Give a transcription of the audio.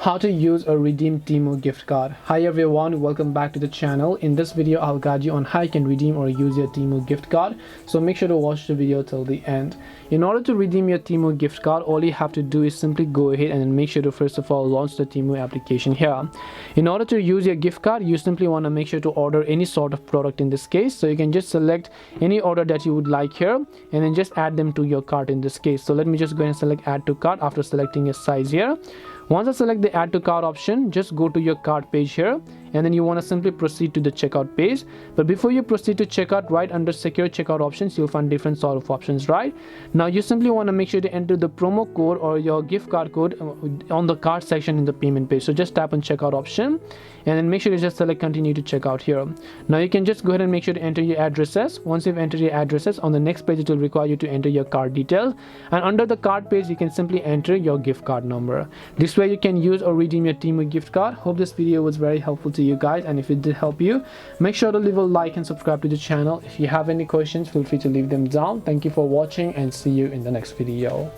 How to use or redeem Temu gift card. Hi everyone, welcome back to the channel. In this video I'll guide you on how you can redeem or use your Temu gift card, so make sure to watch the video till the end. In order to redeem your Temu gift card, all you have to do is simply go ahead and then make sure to first of all launch the Temu application here. In order to use your gift card, you simply want to make sure to order any sort of product in this case, so you can just select any order that you would like here and then just add them to your cart in this case. So let me just go ahead and select add to cart after selecting a size here. Once I select the add to cart option, just go to your cart page here and then you want to simply proceed to the checkout page. But before you proceed to checkout, right under secure checkout options, you'll find different sort of options. Right now you simply want to make sure to enter the promo code or your gift card code on the cart section in the payment page. So just tap on checkout option and then make sure to just select continue to checkout here. Now you can just go ahead and make sure to enter your addresses. Once you've entered your addresses, on the next page it will require you to enter your card details, and under the card page you can simply enter your gift card number. This way you can use or redeem your Temu gift card. Hope this video was very helpful to you guys, and if it did help you, make sure to leave a like and subscribe to the channel. If you have any questions, feel free to leave them down. Thank you for watching and see you in the next video.